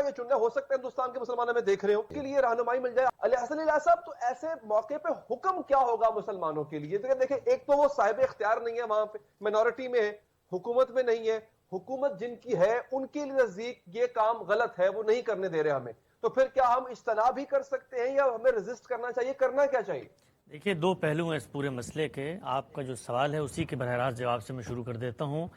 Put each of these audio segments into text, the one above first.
کے चुनने, हो सकता है हिंदुस्तान के मुसलमान हमें देख रहे हो, के लिए रहनुमाई मिल जाए। अली हसन इलाही साहब, तो ऐसे मौके पे हुक्म क्या होगा मुसलमानों के लिए? तो देखिए, एक तो वो साहिब इख्तियार नहीं है, वहां पे माइनॉरिटी में है, हुकूमत में नहीं है, हुकूमत जिनकी है उनके लिए नजदीक ये काम गलत है, वो नहीं करने दे रहे हमें, तो फिर क्या हम इज्तनाब भी कर सकते हैं या हमें रेजिस्ट करना चाहिए? करना क्या चाहिए? देखिए, दो पहलू हैं इस पूरे मसले के। आपका जो सवाल है उसी के बरह रास्त जवाब से मैं शुरू कर देता हूँ।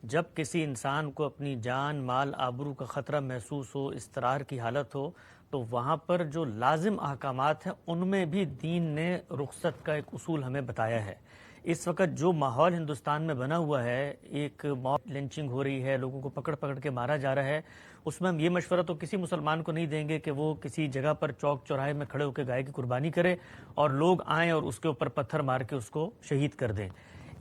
जब किसी इंसान को अपनी जान, माल, आबरू का ख़तरा महसूस हो, इस्तरार की हालत हो, तो वहाँ पर जो लाजिम अहकामात हैं उनमें भी दीन ने रुख्सत का एक उसूल हमें बताया है। इस वक्त जो माहौल हिंदुस्तान में बना हुआ है, एक मॉब लिंचिंग हो रही है, लोगों को पकड़ पकड़ के मारा जा रहा है, उसमें हम ये मशवरा तो किसी मुसलमान को नहीं देंगे कि वो किसी जगह पर चौक चौराहे में खड़े होकर गाय की कुर्बानी करे और लोग आएँ और उसके ऊपर पत्थर मार के उसको शहीद कर दें।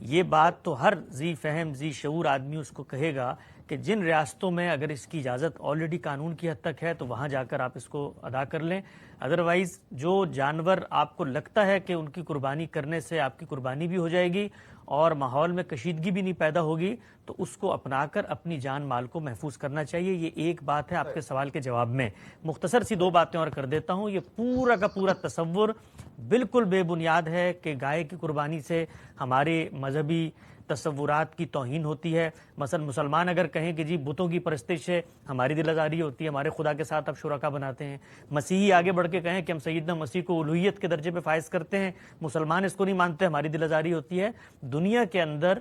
ये बात तो हर जी फहम, जी शऊर आदमी उसको कहेगा कि जिन रियासतों में अगर इसकी इजाज़त ऑलरेडी कानून की हद तक है तो वहाँ जाकर आप इसको अदा कर लें। अदरवाइज़ जो जानवर आपको लगता है कि उनकी कुर्बानी करने से आपकी कुर्बानी भी हो जाएगी और माहौल में कशीदगी भी नहीं पैदा होगी, तो उसको अपनाकर अपनी जान माल को महफूज करना चाहिए। ये एक बात है आपके सवाल के जवाब में। मुख्तसर सी दो बातें और कर देता हूँ। ये पूरा का पूरा तसव्वुर बिल्कुल बेबुनियाद है कि गाय की कुर्बानी से हमारे मजहबी तसव्वुरात की तौहीन होती है। मसलन मुसलमान अगर कहें कि जी बुतों की परस्तिश है, हमारी दिलआज़ारी होती है, हमारे खुदा के साथ अब शुरका बनाते हैं। मसीही आगे बढ़ के कहें कि हम सैयदना मसीह को उलूहियत के दर्जे पे फाइज करते हैं, मुसलमान इसको नहीं मानते, हमारी दिलआज़ारी होती है। दुनिया के अंदर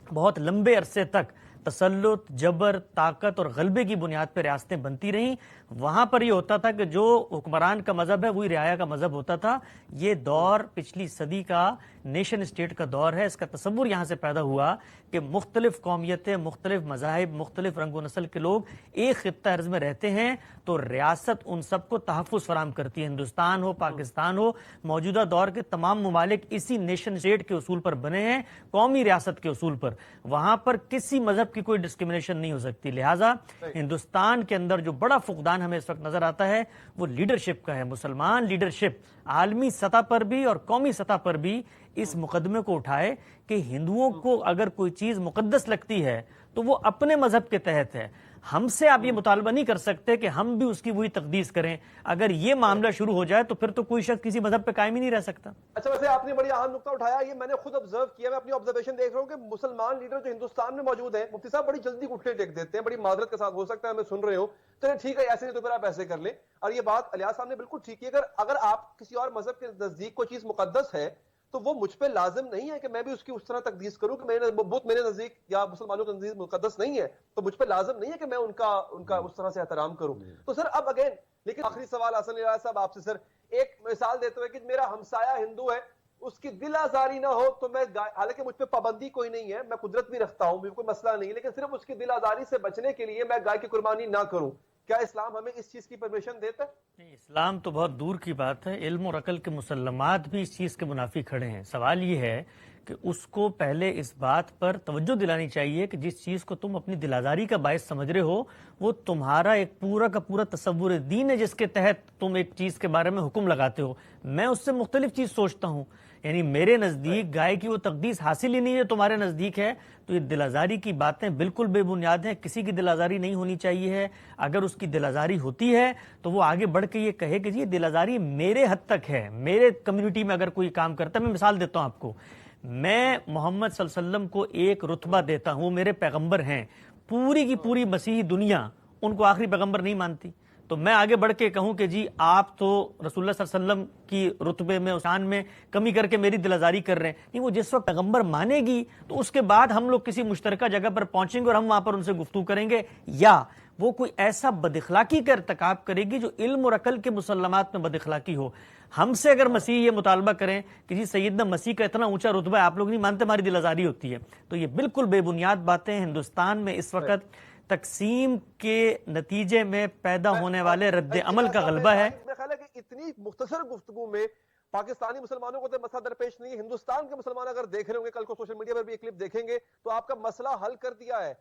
बहुत लंबे अरसे तक तसल्लुत, जबर, ताकत और गलबे की बुनियाद पर रियासतें बनती रहीं। वहाँ पर ये होता था कि जो हुक्मरान का मज़हब है वही रियाया का मज़हब होता था। ये दौर पिछली सदी का नेशन स्टेट का दौर है। इसका तसव्वुर यहाँ से पैदा हुआ कि मुख्तलिफ कौमियतें, मुख्तलिफ मज़ाहिब, मुख्तलिफ रंग व नस्ल के लोग एक खित्ता अर्ज़ में रहते हैं तो रियासत उन सबको तहफ़्फ़ुज़ फराम करती है। हिंदुस्तान हो, पाकिस्तान हो, मौजूदा दौर के तमाम ममालिक इसी नेशन स्टेट के उसूल पर बने हैं, कौमी रियासत के उसूल पर। वहाँ पर किसी मज़हब की कोई डिस्क्रिमिनेशन नहीं हो सकती। लिहाजा हिंदुस्तान के अंदर जो बड़ा फुकदान हमें इस वक्त नजर आता है वो लीडरशिप का है। मुसलमान लीडरशिप आलमी सतह पर भी और कौमी सतह पर भी इस मुकदमे को उठाए कि हिंदुओं को अगर कोई चीज मुकद्दस लगती है तो वो अपने मजहब के तहत है। हमसे आप ये मुतालबा नहीं कर सकते कि हम भी उसकी वही तकदीस करें। अगर ये मामला शुरू हो जाए तो फिर तो कोई शख्स किसी मजहब पे कायम ही नहीं रह सकता। अच्छा, वैसे आपने बड़ी अहम नुक्ता उठाया, ये मैंने खुद ऑब्जर्व किया, मैं अपनी ऑब्जर्वेशन देख रहा हूँ कि मुसलमान लीडर जो हिंदुस्तान में मौजूद हैं, मुफ्ती साहब बड़ी जल्दी घुटने टेक देते हैं, बड़ी मादरत के साथ, हो सकता है हमें सुन रहे हो, चलिए ठीक है ऐसे नहीं तो फिर आप ऐसे कर लें। और ये बात अलियास साहब ने बिल्कुल ठीक की, अगर आप किसी और मजहब के नजदीक कोई चीज मुकद्दस है तो वो मुझ पे लाजिम नहीं है कि मैं भी उसकी उस तरह तकदीस करूं कि मेरे बुत मेरे नजदीक या मुसलमानों के नजदीक मुकद्दस नहीं है, तो मुझ पे लाजिम नहीं है कि मैं उनका उस तरह से एहतराम करूं। तो सर अब अगेन, लेकिन आखिरी सवाल हसन इलाही साहब आपसे, सर एक मिसाल देते हुए कि मेरा हमसाया हिंदू है, उसकी दिल आजारी ना हो तो मैं, हालांकि मुझ पे पाबंदी कोई नहीं है, मैं कुदरत भी रखता हूं, कोई मसला नहीं है, लेकिन सिर्फ उसकी दिल आजारी से बचने के लिए मैं गाय की कुर्बानी ना करूं, क्या इस्लाम हमें इस चीज की परमिशन देता है? नहीं, इस्लाम तो बहुत दूर की बात है। इल्म और अकल के मुसल्लमात भी इस चीज के मुनाफी खड़े हैं। सवाल ये है कि उसको पहले इस बात पर तवज्जो दिलानी चाहिए कि जिस चीज को तुम अपनी दिलाजारी का बायस समझ रहे हो वो तुम्हारा एक पूरा का पूरा तसव्वुर दीन है जिसके तहत तुम एक चीज के बारे में हुक्म लगाते हो। मैं उससे मुख्तलिफ चीज सोचता हूँ, यानी मेरे नजदीक गाय की वो तकदीस हासिल ही नहीं है, तुम्हारे नजदीक है। तो ये दिलाजारी की बातें बिल्कुल बेबुनियाद हैं। किसी की दिलाजारी नहीं होनी चाहिए है। अगर उसकी दिलाजारी होती है तो वो आगे बढ़ के ये कहे कि जी दिलाजारी मेरे हद तक है, मेरे कम्युनिटी में अगर कोई काम करता है। मैं मिसाल देता हूं आपको, मैं मोहम्मद सल्लल्लाहु अलैहि वसल्लम को एक रुतबा देता हूं, मेरे पैगंबर हैं, पूरी की पूरी मसीही दुनिया उनको आखिरी पैगंबर नहीं मानती, तो मैं आगे बढ़ के कहूं कि जी आप तो रसूलुल्लाह सल्लल्लाहु अलैहि वसल्लम की रुतबे में, शान में कमी करके मेरी दिलाजारी कर रहे हैं। नहीं, वो जिस वक्त पैगंबर मानेगी तो उसके बाद हम लोग किसी मुश्तरका जगह पर पहुंचेंगे और हम वहां पर उनसे गुफ्तगू करेंगे, या वो कोई ऐसा बदइखलाकी का इर्तिकाब करेगी जो इल्म और अकल के मुसल्लमात में बदइखलाकी हो। हमसे अगर मसीह ये मुतालबा करें कि जी सैयदना मसीह का इतना ऊंचा रुतबा है, आप लोग नहीं मानते, हमारी दिलाजारी होती है, तो ये बिल्कुल बेबुनियाद बातें। हिंदुस्तान में इस वक्त तकसीम के नतीजे में पैदा होने वाले रद्द अमल का गलबा है। मेरा ख्याल है कि इतनी मुख्तसर गुफ्तगू में पाकिस्तानी मुसलमानों को तो मसला दरपेश नहीं है, हिंदुस्तान के मुसलमान अगर देख रहे होंगे, कल को सोशल मीडिया पर भी ये क्लिप देखेंगे तो आपका मसला हल कर दिया है।